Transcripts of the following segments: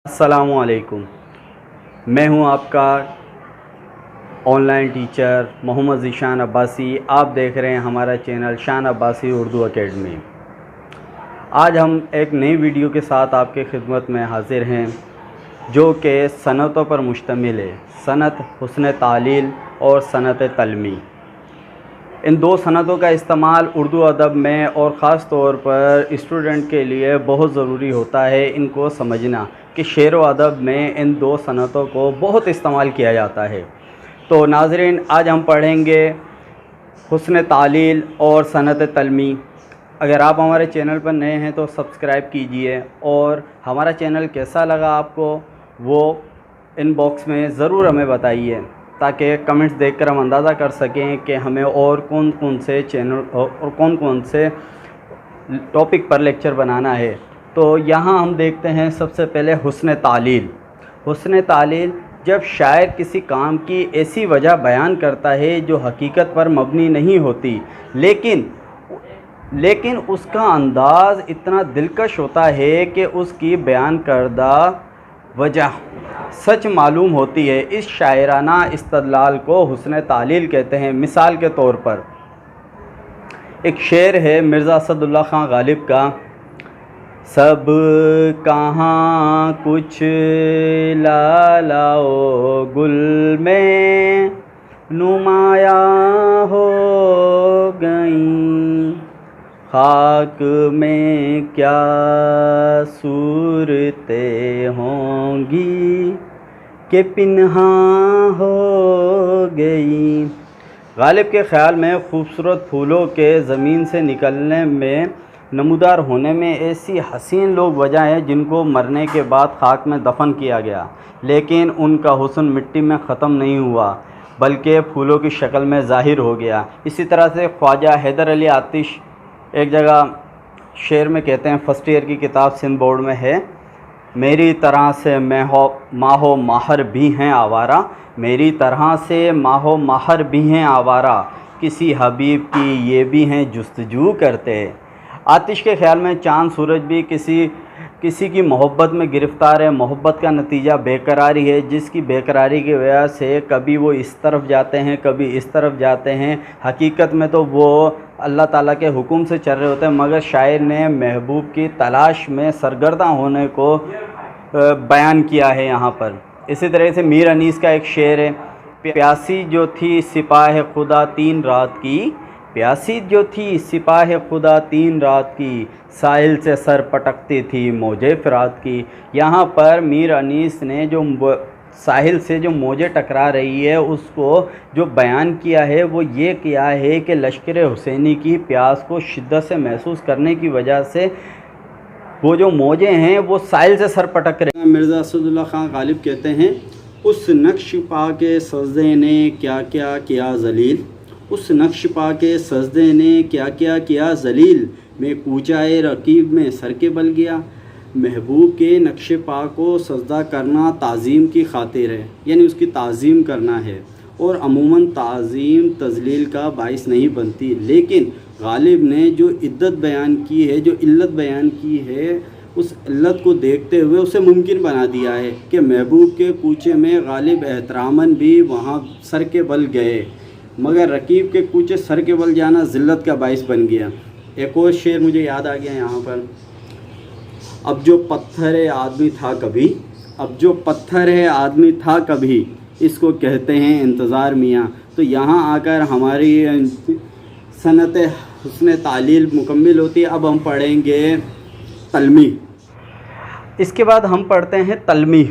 السلام علیکم، میں ہوں آپ کا آن لائن ٹیچر محمد ذیشان عباسی۔ آپ دیکھ رہے ہیں ہمارا چینل شان عباسی اردو اکیڈمی۔ آج ہم ایک نئی ویڈیو کے ساتھ آپ کے خدمت میں حاضر ہیں جو کہ صنعتوں پر مشتمل ہے، صنعت حسن تعلیل اور صنعت تلمی۔ ان دو صنعتوں کا استعمال اردو ادب میں اور خاص طور پر اسٹوڈنٹ کے لیے بہت ضروری ہوتا ہے۔ ان کو سمجھنا کہ شعر و ادب میں ان دو صنعتوں کو بہت استعمال کیا جاتا ہے۔ تو ناظرین، آج ہم پڑھیں گے حسن تعلیل اور صنعت تلمی۔ اگر آپ ہمارے چینل پر نئے ہیں تو سبسکرائب کیجئے، اور ہمارا چینل کیسا لگا آپ کو وہ ان باکس میں ضرور ہمیں بتائیے، تاکہ کمنٹس دیکھ کر ہم اندازہ کر سکیں کہ ہمیں اور کون سے چینل اور کون سے ٹاپک پر لیکچر بنانا ہے۔ تو یہاں ہم دیکھتے ہیں سب سے پہلے حسن تعلیل۔ حسن تعلیل جب شاعر کسی کام کی ایسی وجہ بیان کرتا ہے جو حقیقت پر مبنی نہیں ہوتی، لیکن اس کا انداز اتنا دلکش ہوتا ہے کہ اس کی بیان کردہ وجہ سچ معلوم ہوتی ہے، اس شاعرانہ استدلال کو حسن تعلیل کہتے ہیں۔ مثال کے طور پر ایک شعر ہے مرزا اسد اللہ خان غالب کا، سب کہاں کچھ لالاؤ گل میں نمایاں ہو گئیں، خاک میں کیا صورتیں ہوں گی کہ پنہاں ہو گئی۔ غالب کے خیال میں خوبصورت پھولوں کے زمین سے نکلنے میں، نمودار ہونے میں ایسی حسین لوگ وجہ ہیں جن کو مرنے کے بعد خاک میں دفن کیا گیا، لیکن ان کا حسن مٹی میں ختم نہیں ہوا بلکہ پھولوں کی شکل میں ظاہر ہو گیا۔ اسی طرح سے خواجہ حیدر علی آتش ایک جگہ شعر میں کہتے ہیں، فرسٹ ایئر کی کتاب سندھ بورڈ میں ہے، میری طرح سے ماہ و ماہر بھی ہیں آوارہ، میری طرح سے ماہ و ماہر بھی ہیں آوارہ، کسی حبیب کی یہ بھی ہیں جستجو کرتے۔ آتش کے خیال میں چاند سورج بھی کسی کی محبت میں گرفتار ہے۔ محبت کا نتیجہ بے قراری ہے، جس کی بے قراری کی وجہ سے کبھی وہ اس طرف جاتے ہیں، کبھی اس طرف جاتے ہیں۔ حقیقت میں تو وہ اللہ تعالیٰ کے حکم سے چل رہے ہوتے ہیں، مگر شاعر نے محبوب کی تلاش میں سرگرداں ہونے کو بیان کیا ہے یہاں پر۔ اسی طرح سے میر انیس کا ایک شعر ہے، پیاسی جو تھی سپاہ خدا 3 رات کی، پیاسی جو تھی سپاہ خدا 3 رات کی، ساحل سے سر پٹکتی تھی موجیں فرات کی۔ یہاں پر میر انیس نے جو ساحل سے جو موجیں ٹکرا رہی ہے اس کو جو بیان کیا ہے وہ یہ کیا ہے کہ لشکر حسینی کی پیاس کو شدت سے محسوس کرنے کی وجہ سے وہ جو موجیں ہیں وہ ساحل سے سر پٹک رہے ہیں۔ مرزا اسد اللہ خان غالب کہتے ہیں، اس نقش پا کے سجدے نے کیا کیا کیا ذلیل، اس نقش پا کے سجدے نے کیا کیا کیا ذلیل، میں کوچائے رقیب میں سر کے بل گیا۔ محبوب کے نقش پا کو سجدہ کرنا تعظیم کی خاطر ہے، یعنی اس کی تعظیم کرنا ہے، اور عموماً تعظیم تذلیل کا باعث نہیں بنتی، لیکن غالب نے جو عدت بیان کی ہے، جو علت بیان کی ہے، اس علت کو دیکھتے ہوئے اسے ممکن بنا دیا ہے کہ محبوب کے کوچے میں غالب احتراماً بھی وہاں سر کے بل گئے، مگر رقیب کے کوچے سر کے بل جانا ذلت کا باعث بن گیا۔ ایک اور شعر مجھے یاد آ گیا یہاں پر، اب جو پتھر ہے آدمی تھا کبھی، اب جو پتھر ہے آدمی تھا کبھی، اس کو کہتے ہیں انتظار میاں۔ تو یہاں آ کر ہماری صنعت حسن تعلیل مکمل ہوتی ہے۔ اب ہم پڑھیں گے تلمی۔ اس کے بعد ہم پڑھتے ہیں تلمی۔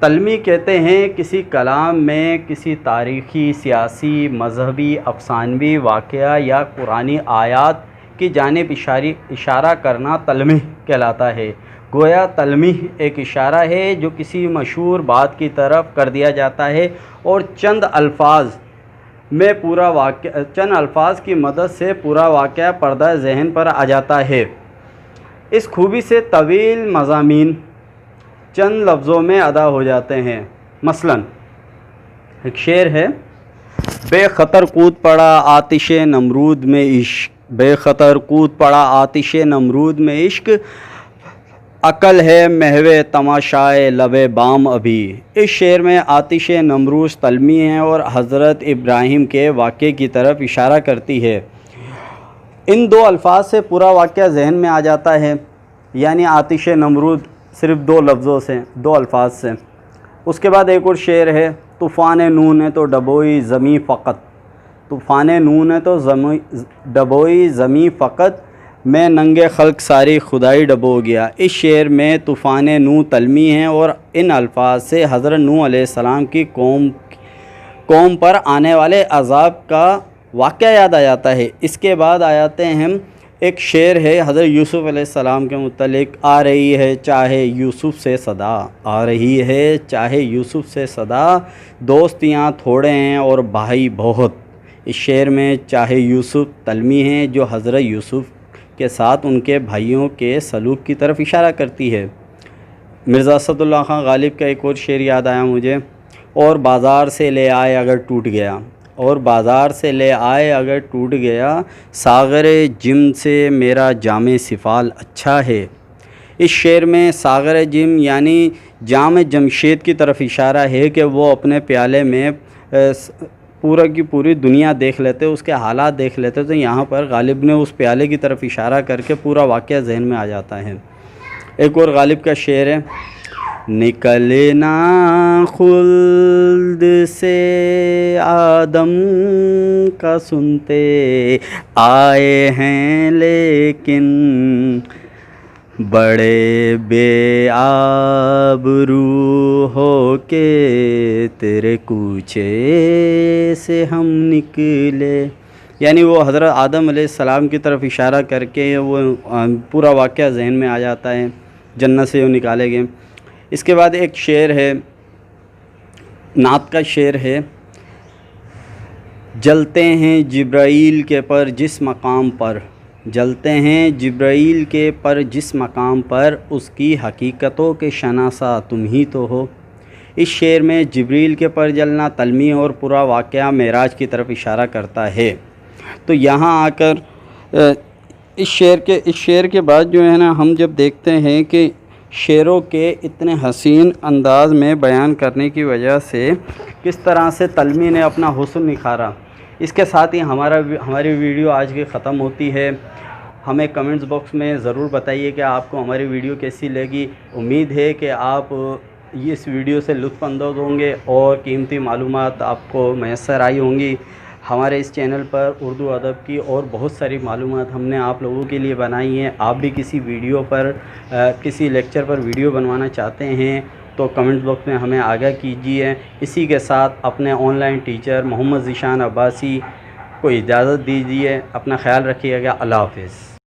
تلمی کہتے ہیں کسی کلام میں کسی تاریخی، سیاسی، مذہبی، افسانوی واقعہ یا قرآنی آیات کی جانب اشارہ کرنا تلمی کہلاتا ہے۔ گویا تلمی ایک اشارہ ہے جو کسی مشہور بات کی طرف کر دیا جاتا ہے، اور چند الفاظ کی مدد سے پورا واقعہ پردہ ذہن پر آ جاتا ہے۔ اس خوبی سے طویل مضامین چند لفظوں میں ادا ہو جاتے ہیں۔ مثلاً ایک شعر ہے، بے خطر کود پڑا آتش نمرود میں عشق، بے خطر کود پڑا آتش نمرود میں عشق، عقل ہے محو تماشائے لب بام ابھی۔ اس شعر میں آتش نمروز طلمی ہے اور حضرت ابراہیم کے واقعے کی طرف اشارہ کرتی ہے۔ ان دو الفاظ سے پورا واقعہ ذہن میں آ جاتا ہے، یعنی آتش نمرود صرف دو لفظوں سے، دو الفاظ سے۔ اس کے بعد ایک اور شعر ہے، طوفان نون ہے تو ڈبوئی زمیں فقط، طوفان نون ہے تو ڈبوئی زمیں فقط، میں ننگ خلق ساری خدائی ڈبو گیا۔ اس شعر میں طوفان نو طلمی ہے اور ان الفاظ سے حضرت نوح علیہ السلام کی قوم پر آنے والے عذاب کا واقعہ یاد آ جاتا ہے۔ اس کے بعد آتے ہیں، ایک شعر ہے حضرت یوسف علیہ السلام کے متعلق، آ رہی ہے چاہے یوسف سے صدا، آ رہی ہے چاہے یوسف سے صدا، دوست یہاں تھوڑے ہیں اور بھائی بہت۔ اس شعر میں چاہے یوسف طلمی ہیں جو حضرت یوسف کے ساتھ ان کے بھائیوں کے سلوک کی طرف اشارہ کرتی ہے۔ مرزا اسد اللہ خان غالب کا ایک اور شعر یاد آیا مجھے، اور بازار سے لے آئے اگر ٹوٹ گیا، اور بازار سے لے آئے اگر ٹوٹ گیا، ساغر جم سے میرا جام سفال اچھا ہے۔ اس شعر میں ساغر جم یعنی جام جمشید کی طرف اشارہ ہے کہ وہ اپنے پیالے میں پورا کی پوری دنیا دیکھ لیتے، اس کے حالات دیکھ لیتے، تو یہاں پر غالب نے اس پیالے کی طرف اشارہ کر کے پورا واقعہ ذہن میں آ جاتا ہے۔ ایک اور غالب کا شعر ہے، نکلنا خلد سے آدم کا سنتے آئے ہیں لیکن بڑے بے آبرو ہو کے تیرے کوچے سے ہم نکلے، یعنی وہ حضرت آدم علیہ السلام کی طرف اشارہ کر کے وہ پورا واقعہ ذہن میں آ جاتا ہے، جنت سے وہ نکالے گئے۔ اس کے بعد ایک شعر ہے، نعت کا شعر ہے، جلتے ہیں جبرائیل کے پر جس مقام پر، جلتے ہیں جبرائیل کے پر جس مقام پر، اس کی حقیقتوں کے شناسا تم ہی تو ہو۔ اس شعر میں جبریل کے پر جلنا طلمی اور پورا واقعہ معراج کی طرف اشارہ کرتا ہے۔ تو یہاں آ کر اس شعر کے بعد جو ہے نا، ہم جب دیکھتے ہیں کہ شعروں کے اتنے حسین انداز میں بیان کرنے کی وجہ سے کس طرح سے طلمی نے اپنا حسن نکھارا، اس کے ساتھ ہی ہماری ویڈیو آج کی ختم ہوتی ہے۔ ہمیں کمنٹس باکس میں ضرور بتائیے کہ آپ کو ہماری ویڈیو کیسی لگی۔ امید ہے کہ آپ اس ویڈیو سے لطف اندوز ہوں گے اور قیمتی معلومات آپ کو میسر آئی ہوں گی۔ ہمارے اس چینل پر اردو ادب کی اور بہت ساری معلومات ہم نے آپ لوگوں کے لیے بنائی ہیں۔ آپ بھی کسی ویڈیو پر کسی لیکچر پر ویڈیو بنوانا چاہتے ہیں تو کمنٹ باکس میں ہمیں آگاہ کیجیے۔ اسی کے ساتھ اپنے آن لائن ٹیچر محمد ذیشان عباسی کو اجازت دیجیے۔ اپنا خیال رکھیے گا۔ اللہ حافظ۔